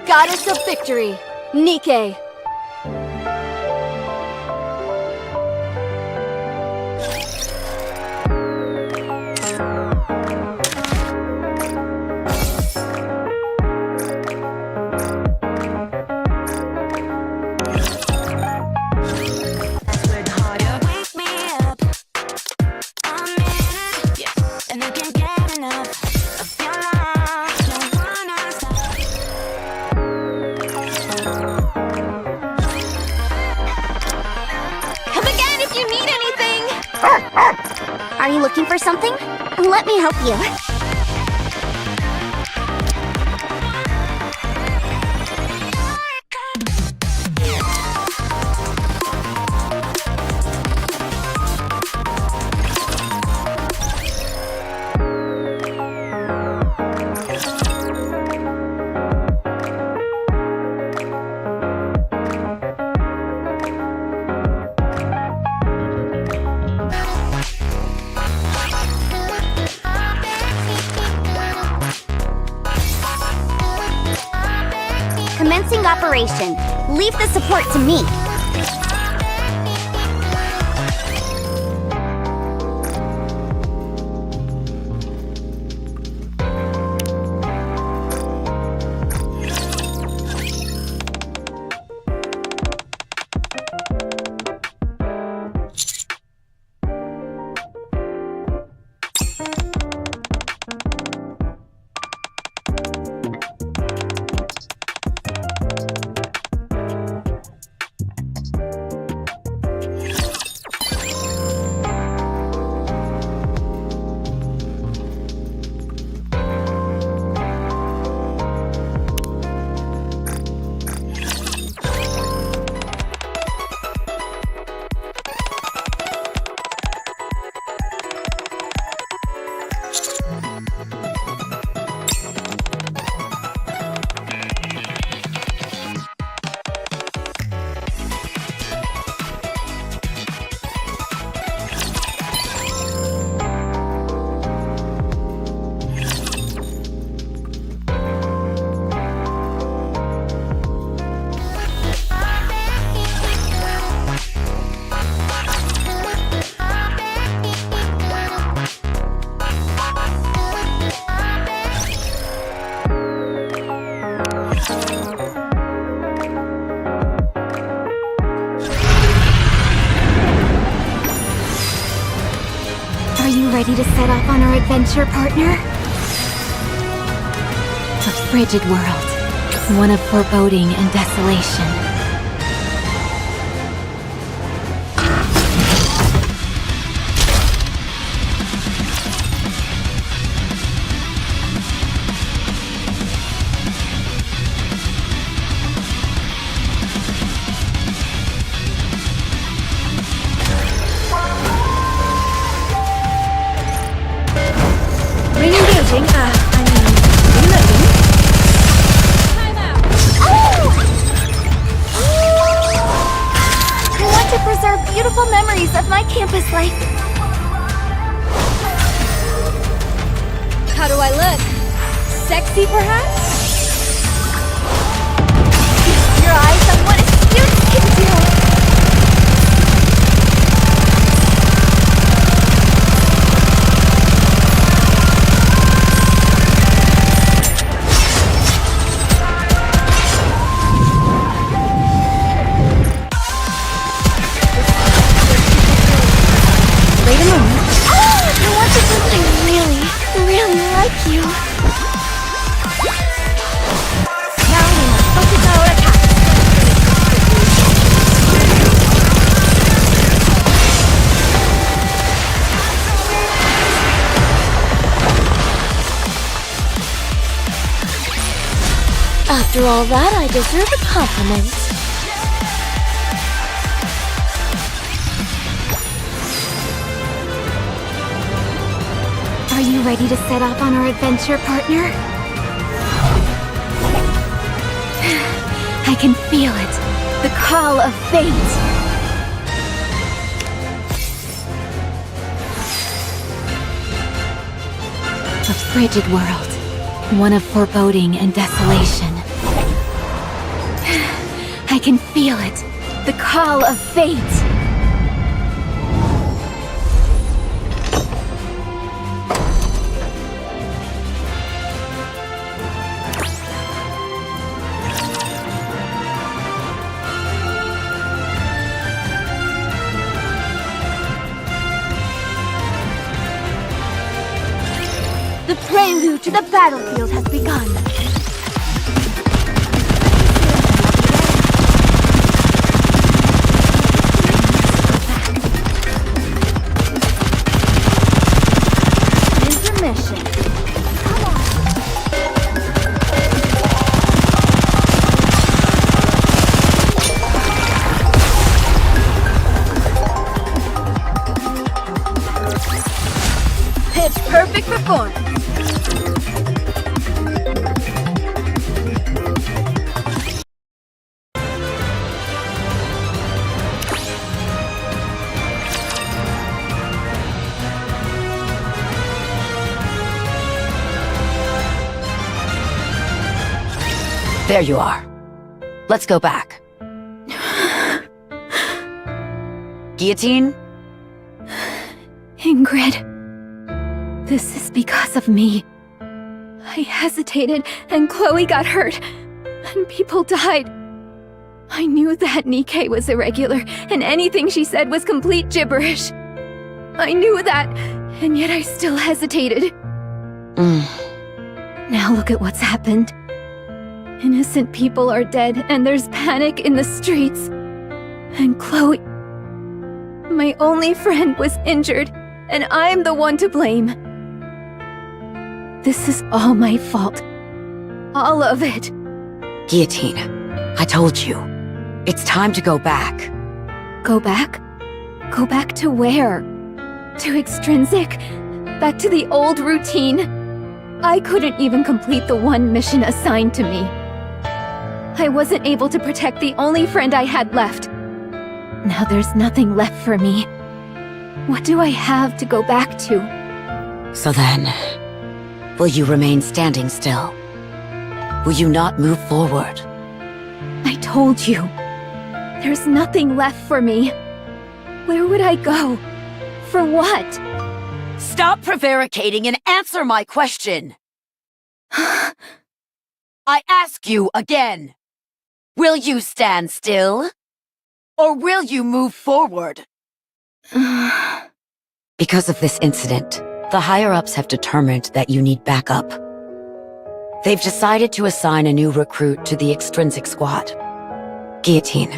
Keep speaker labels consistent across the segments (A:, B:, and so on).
A: Goddess of victory, Nikke.
B: Are you looking for something? Let me help you. Commencing operation. Leave the support to me. Ready to set off on our adventure, partner?
C: A frigid world, one of foreboding and desolation.
B: Beautiful memories of my campus life.
A: How do I look? Sexy, perhaps?
B: Feast your eyes on what a student can do.
A: You. After all that, I deserve a compliment.
B: Are you ready to set off on our adventure, partner? I can feel it. The call of fate.
C: A frigid world, one of foreboding and desolation. I can feel it. The call of fate.
B: The prelude to the battlefield has begun. Intermission. Come on.
A: Pitch perfect performance.
D: There you are. Let's go back. Guillotine?
C: Ingrid. This is because of me. I hesitated, and Chloe got hurt, and people died. I knew that Nikke was irregular, and anything she said was complete gibberish. I knew that, and yet I still hesitated. Now look at what's happened. Innocent people are dead, and there's panic in the streets. And Chloe, my only friend, was injured, and I'm the one to blame. This is all my fault. All of it.
D: Guillotine, I told you. It's time to go back.
C: Go back? Go back to where? To extrinsic? Back to the old routine? I couldn't even complete the one mission assigned to me. I wasn't able to protect the only friend I had left. Now there's nothing left for me. What do I have to go back to?
D: So then, will you remain standing still? Will you not move forward?
C: I told you. There's nothing left for me. Where would I go? For what?
D: Stop prevaricating and answer my question! I ask you again. Will you stand still? Or will you move forward? Because of this incident, the higher-ups have determined that you need backup. They've decided to assign a new recruit to the extrinsic squad. Guillotine,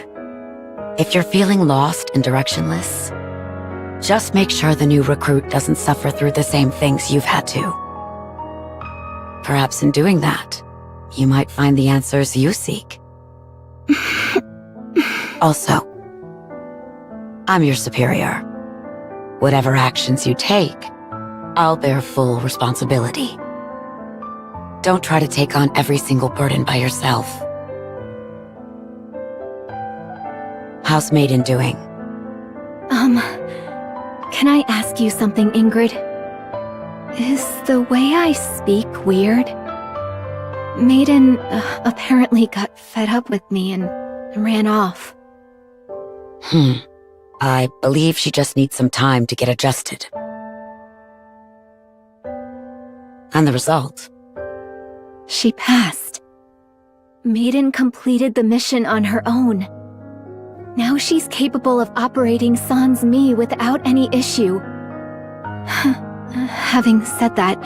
D: if you're feeling lost and directionless, just make sure the new recruit doesn't suffer through the same things you've had to. Perhaps in doing that, you might find the answers you seek. Also, I'm your superior. Whatever actions you take, I'll bear full responsibility. Don't try to take on every single burden by yourself. How's Meyden doing?
C: Can I ask you something, Ingrid? Is the way I speak weird? Meyden apparently got fed up with me and ran off.
D: I believe she just needs some time to get adjusted. And the result?
C: She passed. Meyden completed the mission on her own. Now she's capable of operating sans me without any issue. Having said that,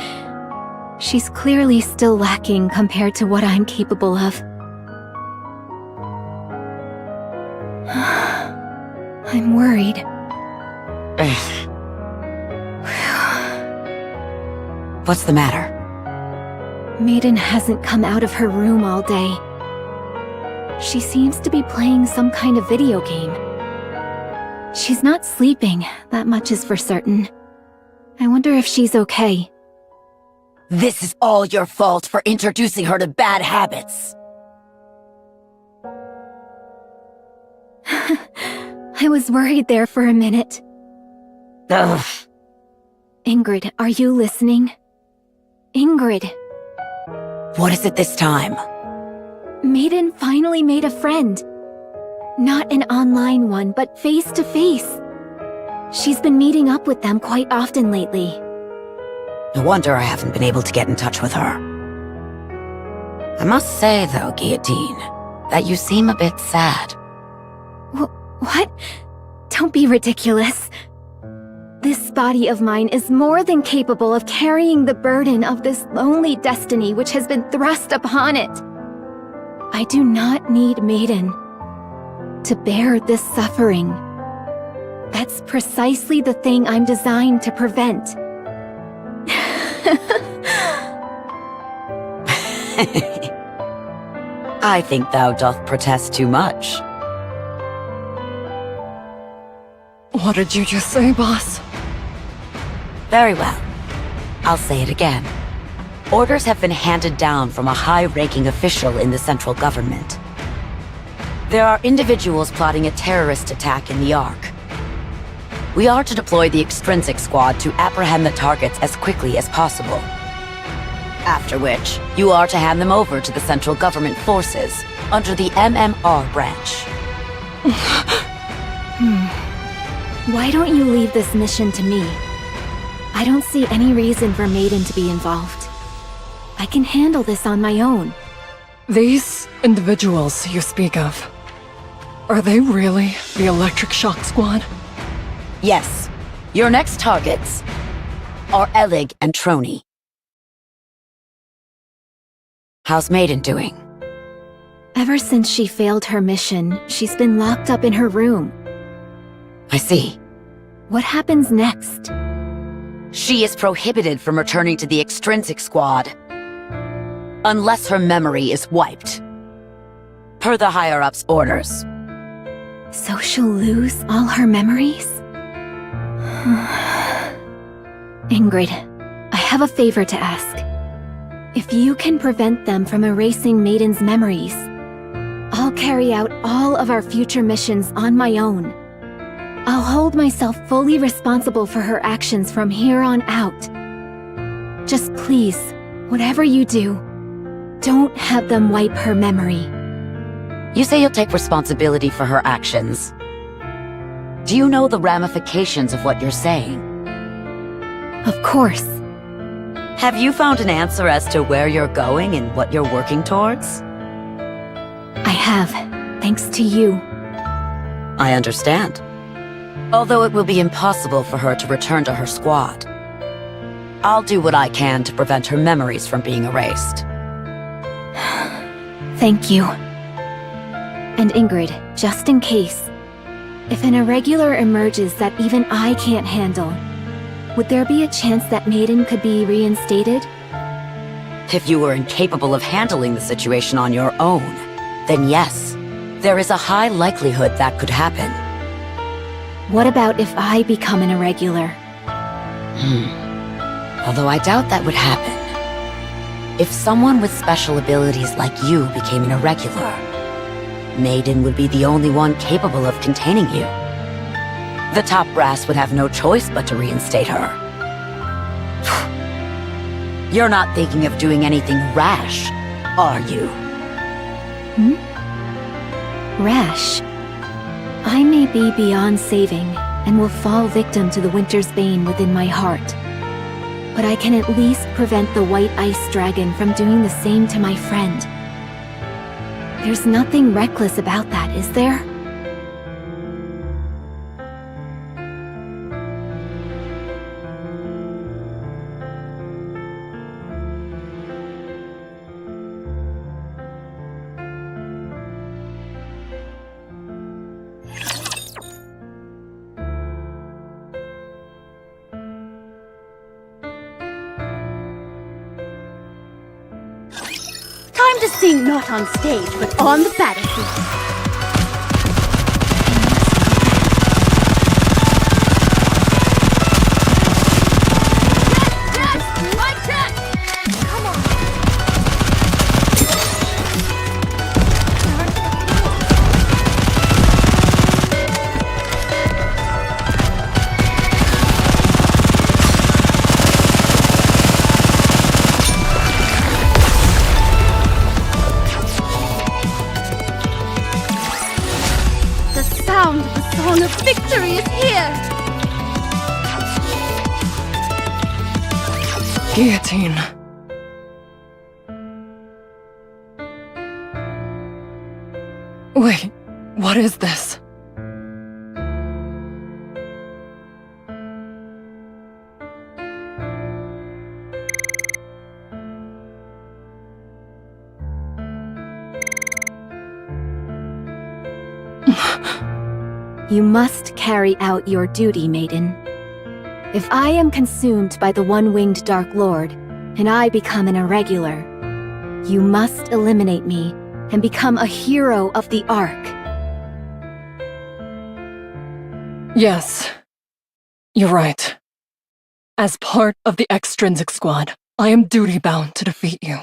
C: she's clearly still lacking compared to what I'm capable of. I'm worried.
D: What's the matter?
C: Meyden hasn't come out of her room all day. She seems to be playing some kind of video game. She's not sleeping, that much is for certain. I wonder if she's okay.
D: This is all your fault for introducing her to bad habits.
C: I was worried there for a minute.
D: Ugh.
C: Ingrid, are you listening? Ingrid.
D: What is it this time?
C: Meyden finally made a friend. Not an online one, but face-to-face. She's been meeting up with them quite often lately.
D: No wonder I haven't been able to get in touch with her. I must say, though, Guillotine, that you seem a bit sad.
C: What? Don't be ridiculous. This body of mine is more than capable of carrying the burden of this lonely destiny which has been thrust upon it. I do not need Meyden to bear this suffering. That's precisely the thing I'm designed to prevent.
D: I think thou doth protest too much.
E: What did you just say, boss?
D: Very well. I'll say it again. Orders have been handed down from a high-ranking official in the central government. There are individuals plotting a terrorist attack in the Ark. We are to deploy the extrinsic squad to apprehend the targets as quickly as possible. After which, you are to hand them over to the central government forces under the MMR branch.
C: Why don't you leave this mission to me? I don't see any reason for Meyden to be involved. I can handle this on my own.
E: These individuals you speak of, are they really the Electric Shock Squad?
D: Yes. Your next targets are Elig and Trony. How's Meyden doing?
C: Ever since she failed her mission, she's been locked up in her room.
D: I see.
C: What happens next?
D: She is prohibited from returning to the extrinsic squad unless her memory is wiped, per the higher-ups' orders.
C: So she'll lose all her memories? Ingrid, I have a favor to ask. If you can prevent them from erasing Meyden's memories, I'll carry out all of our future missions on my own. I'll hold myself fully responsible for her actions from here on out. Just please, whatever you do, don't have them wipe her memory.
D: You say you'll take responsibility for her actions. Do you know the ramifications of what you're saying?
C: Of course.
D: Have you found an answer as to where you're going and what you're working towards?
C: I have, thanks to you.
D: I understand. Although it will be impossible for her to return to her squad, I'll do what I can to prevent her memories from being erased.
C: Thank you. And Ingrid, just in case, if an irregular emerges that even I can't handle, would there be a chance that Meyden could be reinstated?
D: If you were incapable of handling the situation on your own, then yes, there is a high likelihood that could happen.
C: What about if I become an irregular?
D: Although I doubt that would happen. If someone with special abilities like you became an irregular, Meyden would be the only one capable of containing you. The top brass would have no choice but to reinstate her. You're not thinking of doing anything rash, are you?
C: Rash. I may be beyond saving, and will fall victim to the winter's bane within my heart. But I can at least prevent the White Ice Dragon from doing the same to my friend. There's nothing reckless about that, is there?
A: Time to sing not on stage, but on the battlefield.
E: Guillotine. Wait, what is this?
C: You must carry out your duty, Meyden. If I am consumed by the one-winged Dark Lord, and I become an irregular, you must eliminate me and become a hero of the Ark.
E: Yes, you're right. As part of the extrinsic squad, I am duty-bound to defeat you.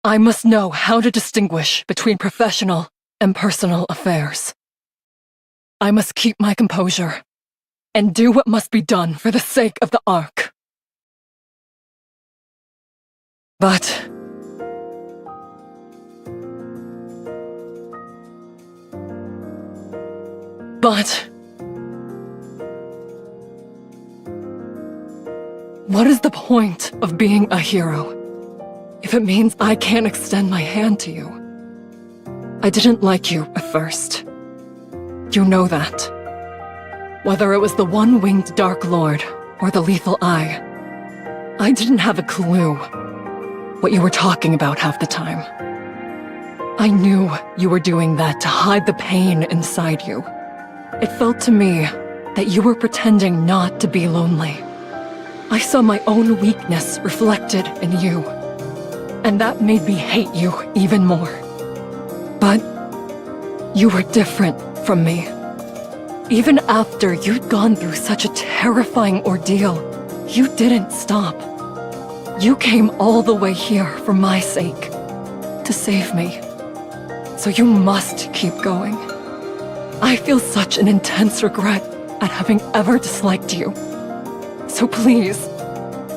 E: I must know how to distinguish between professional and personal affairs. I must keep my composure and do what must be done for the sake of the Ark. But what is the point of being a hero if it means I can't extend my hand to you? I didn't like you at first. You know that. Whether it was the one-winged Dark Lord or the lethal eye, I didn't have a clue what you were talking about half the time. I knew you were doing that to hide the pain inside you. It felt to me that you were pretending not to be lonely. I saw my own weakness reflected in you, and that made me hate you even more. But you were different from me. Even after you'd gone through such a terrifying ordeal, you didn't stop. You came all the way here for my sake, to save me. So you must keep going. I feel such an intense regret at having ever disliked you. So please,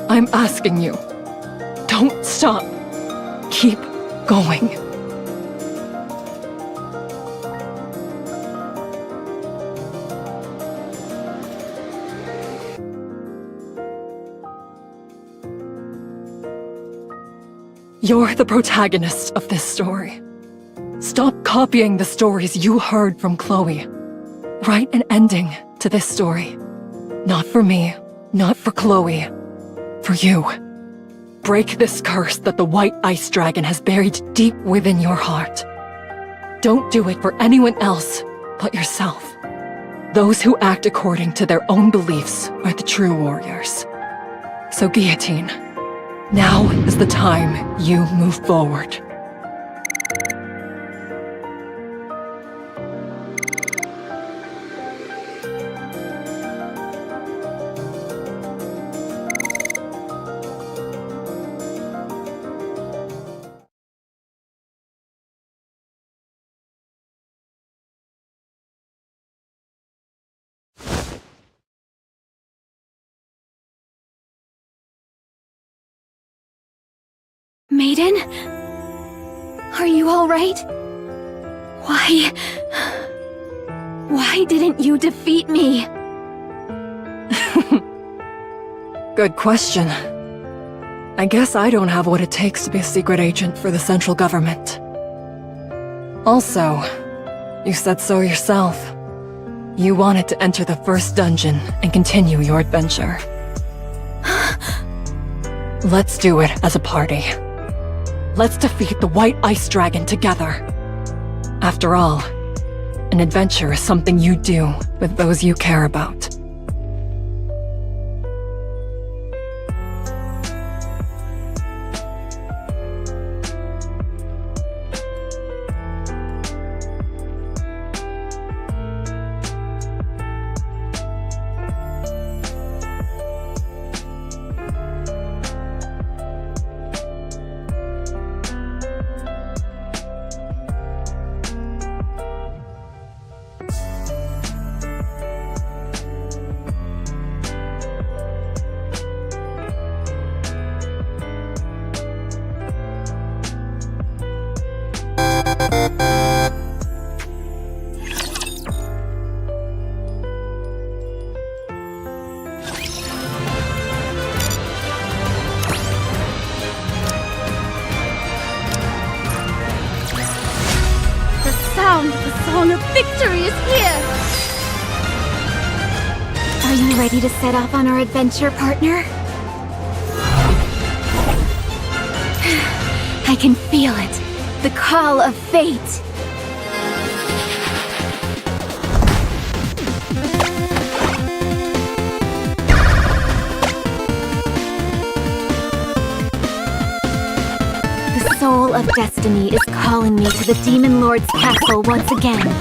E: I'm asking you, don't stop. Keep going. You're the protagonist of this story. Stop copying the stories you heard from Chloe. Write an ending to this story. Not for me, not for Chloe, for you. Break this curse that the White Ice Dragon has buried deep within your heart. Don't do it for anyone else but yourself. Those who act according to their own beliefs are the true warriors. So Guillotine, now is the time you move forward.
C: Meyden? Are you all right? Why didn't you defeat me?
E: Good question. I guess I don't have what it takes to be a secret agent for the central government. Also, you said so yourself. You wanted to enter the first dungeon and continue your adventure. Let's do it as a party. Let's defeat the White Ice Dragon together. After all, an adventure is something you do with those you care about.
C: is here! Are you ready to set off on our adventure, partner? I can feel it. The call of fate. The soul of destiny is calling me to the Demon Lord's castle once again.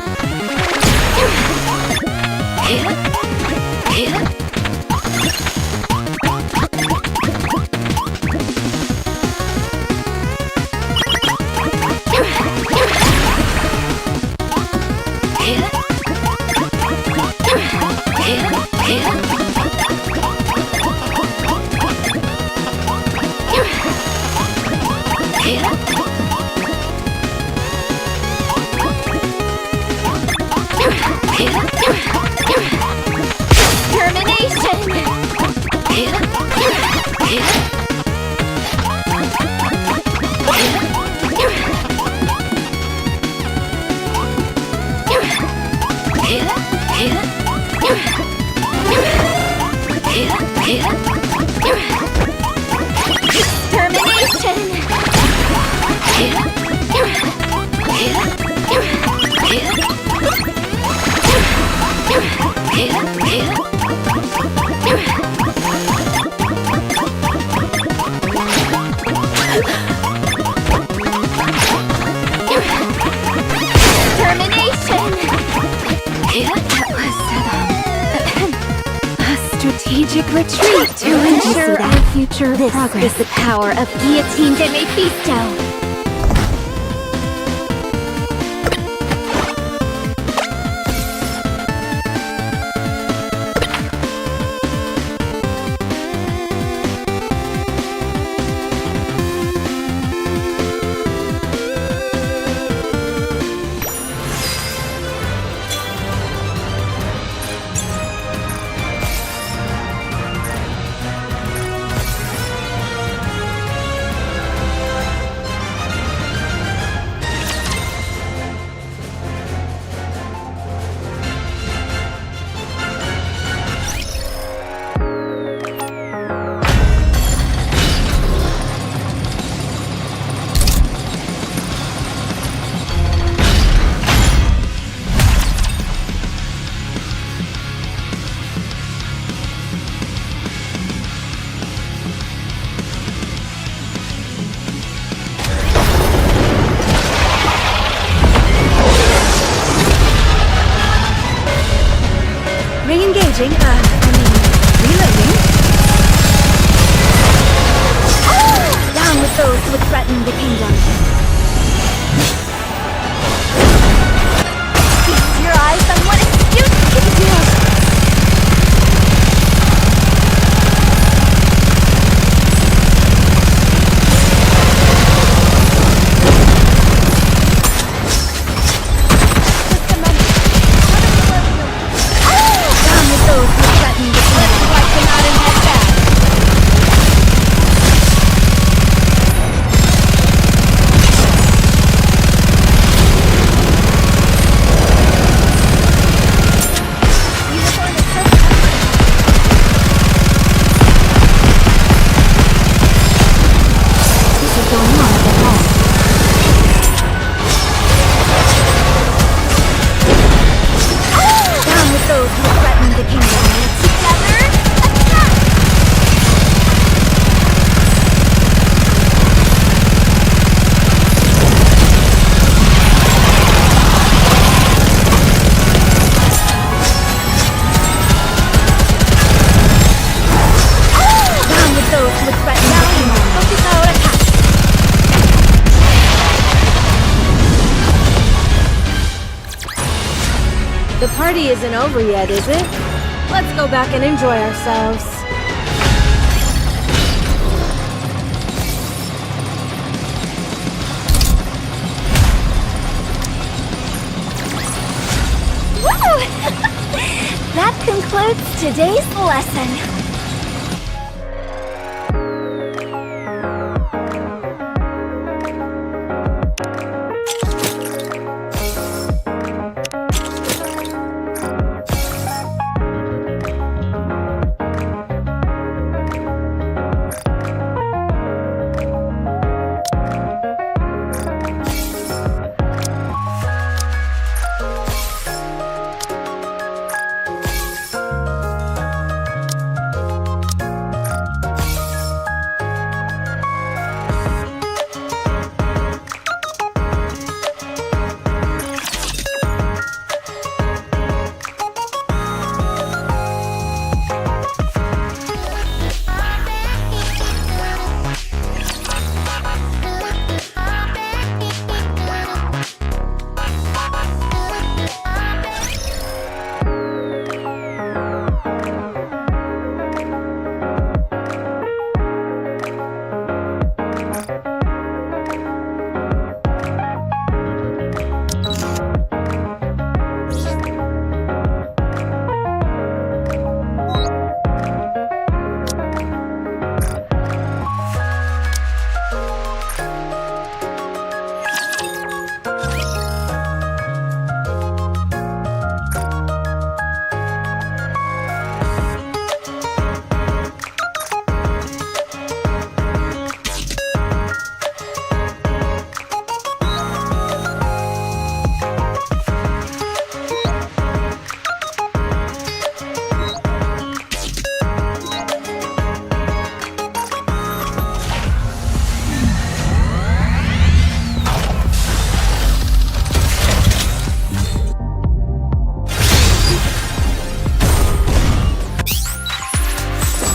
C: Strategic retreat to ensure our future progress. This is the power of Guillotine de Mephisto.
A: Re-engaging, reloading.
C: Down with those who would threaten the kingdom. Feast your eyes on what excuse can do.
A: The party isn't over yet, is it? Let's go back and enjoy ourselves.
C: Woo! That concludes today's lesson.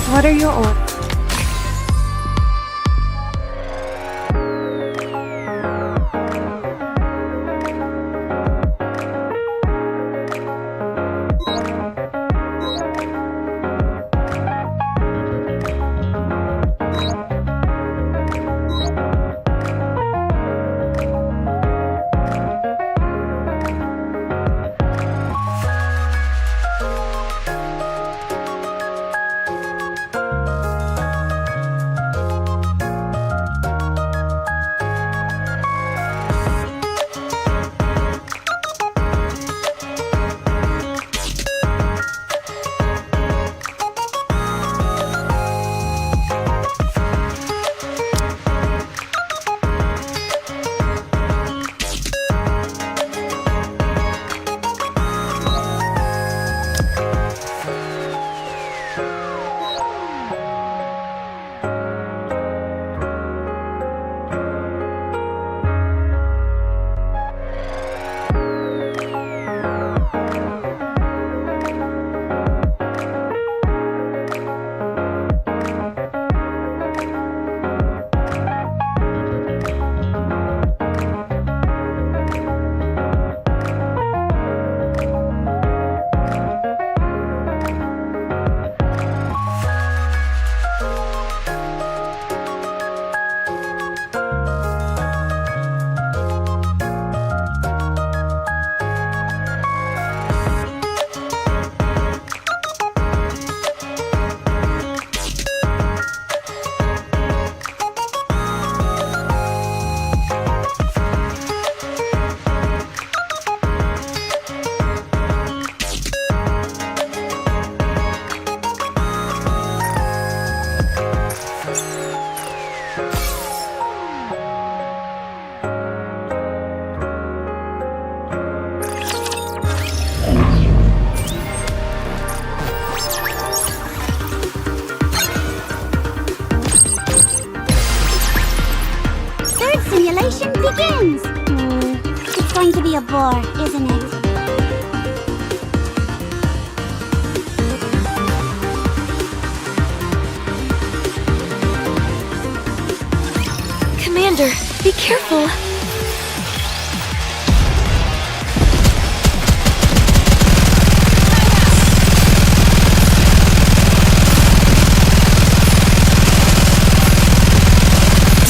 A: What are your orders?
B: Simulation begins! It's going to be a bore, isn't it?
C: Commander, be careful.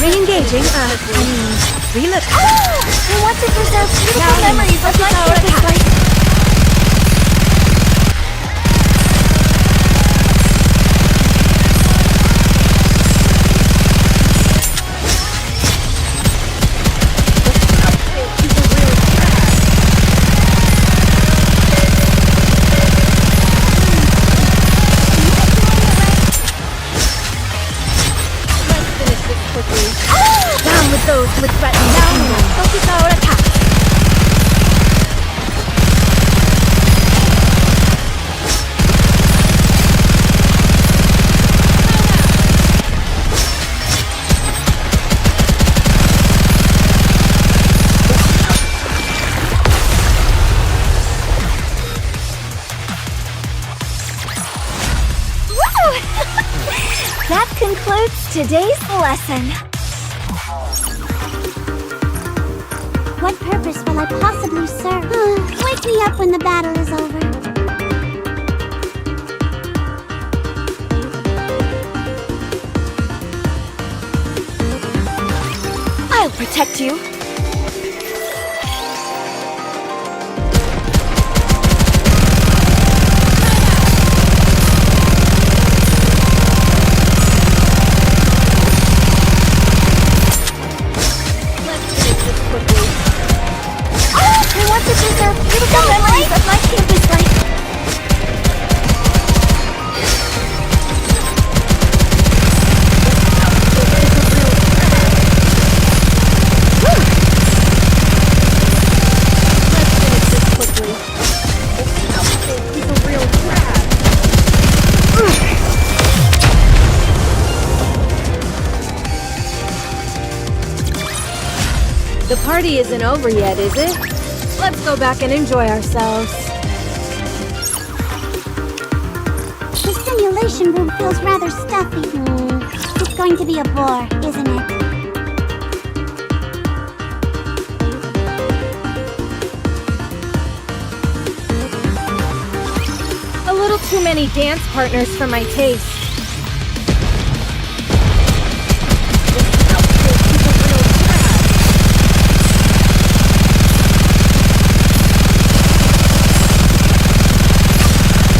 A: Re-engaging, reload.
B: I want to preserve beautiful memories of my campus.
A: Down with those with threatening down. Focus our attack.
B: That concludes today's lesson. What purpose will I possibly serve? Wake me up when the battle is over.
C: I'll protect you.
A: The party isn't over yet, is it? Let's go back and enjoy ourselves.
B: The simulation room feels rather stuffy. It's going to be a bore, isn't it?
A: A little too many dance partners for my taste.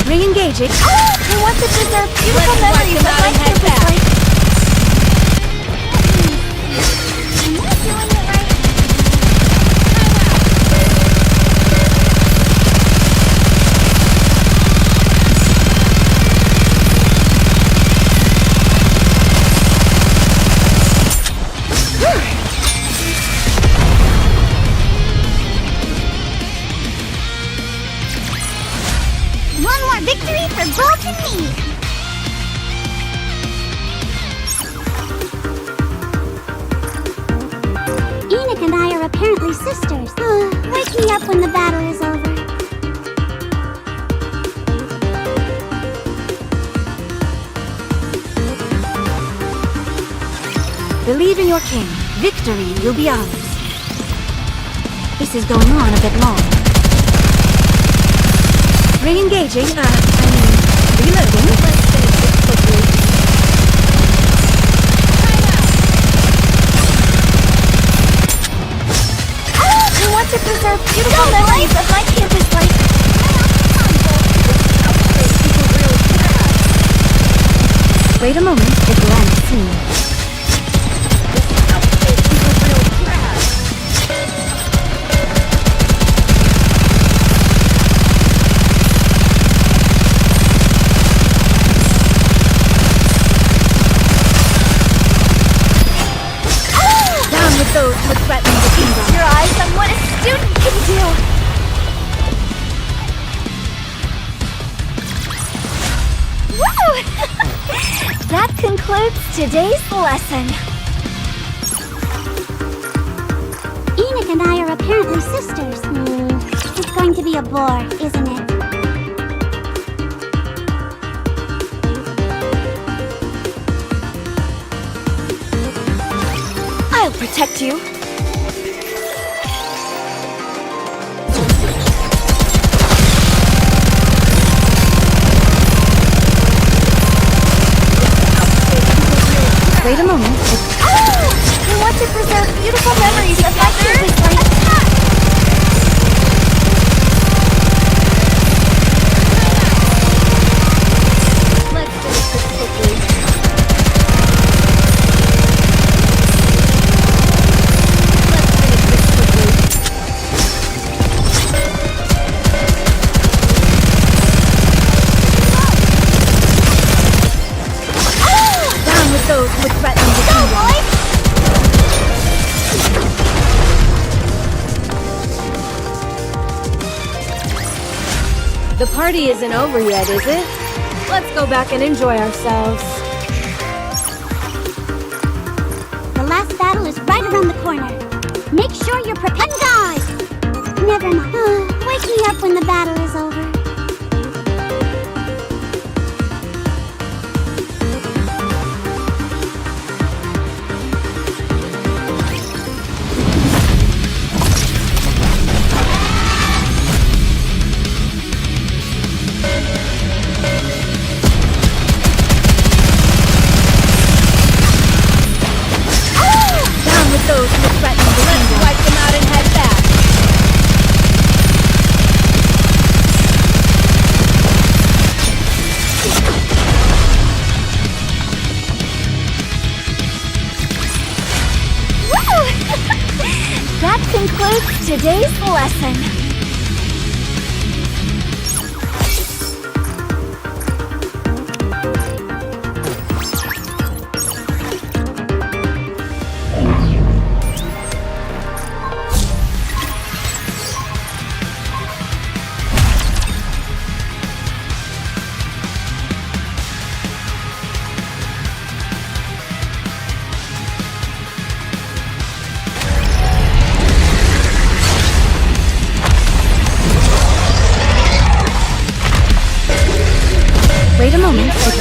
A: Re-engaging.
B: I want to preserve beautiful memories of my campus life. Am I doing it right? One more victory for Bolt and me! Enoch and I are apparently sisters. Wake me up when the battle is over.
A: Believe in your king. Victory will be ours. This is going on a bit long. Re-engaging, reloading. Let's finish this quickly.
B: I want to preserve beautiful memories of my campus life.
A: Wait a moment, the grand scene. Those who threaten the kingdom.
B: Feast your eyes on what a student can do. Woo! That concludes today's lesson. Enoch and I are apparently sisters. It's going to be a bore, isn't it?
C: I'll protect you.
A: Wait a moment.
B: I want to preserve beautiful memories of my campus life.
A: Let's finish this quickly. Those who threaten the kingdom. The party isn't over yet, is it? Let's go back and enjoy ourselves.
B: The last battle is right around the corner. Make sure you're prepared. Die! Never mind. Wake me up when the battle is over.
A: Those who threaten the kingdom. Let's wipe them out and head back.
B: Woo! That concludes today's lesson.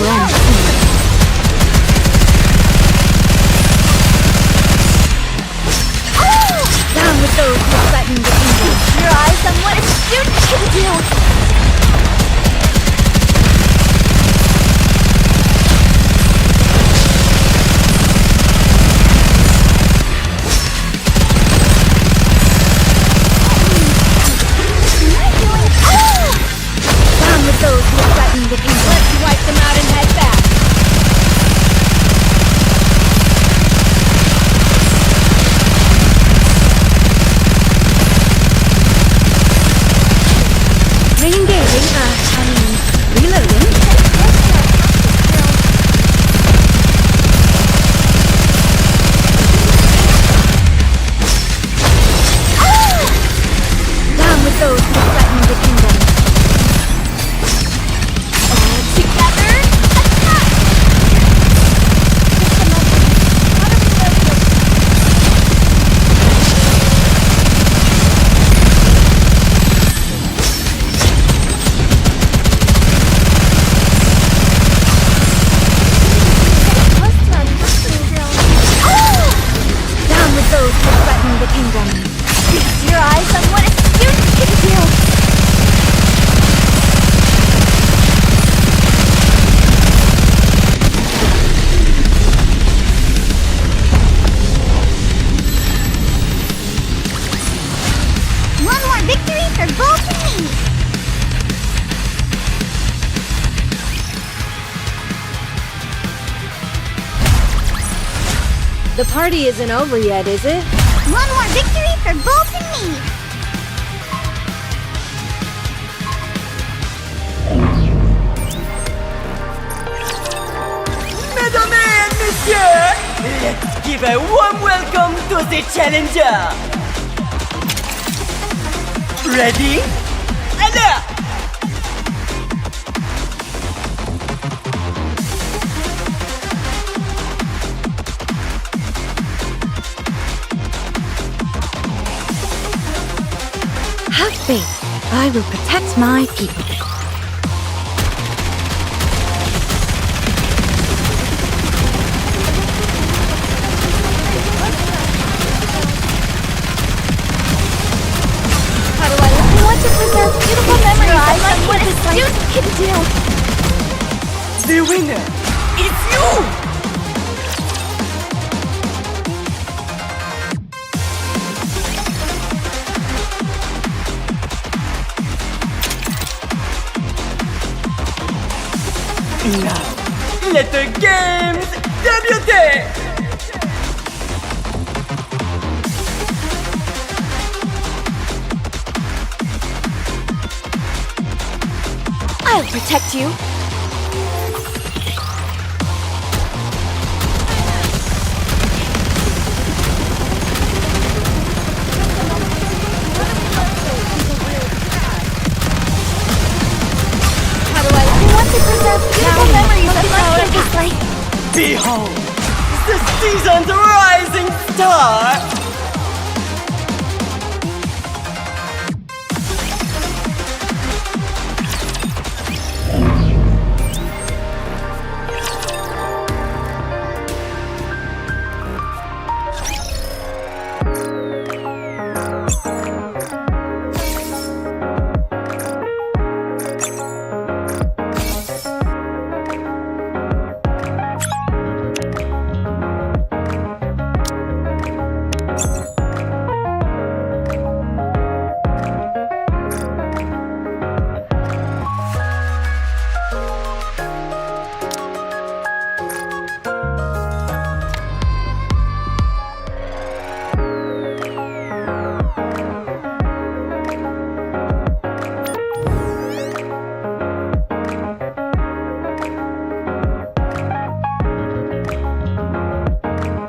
A: end soon. Down with those who threaten the kingdom.
C: Your eyes on what a student can do!
A: Down with those who threaten the kingdom.
C: Let's wipe them out and head back!
A: Re-engaging, reloading. Down with those who threaten the kingdom.
C: All together, attack!
A: Down with those who threaten the kingdom.
C: Feast your eyes on what a student can do!
B: One more victory for both of me.
A: The party isn't over yet, is it?
B: One more victory for both of me.
F: Mesdames et messieurs, let's give a warm welcome to the challenger. Ready? Alert!
A: Have faith. I will protect my people.
C: How do I want to preserve beautiful memories of like what a student can do!
F: The winner is you! Now, let the games debut!
C: I'll protect you! How do I want to preserve beautiful memories of my campus life?
F: Behold, the season's rising star!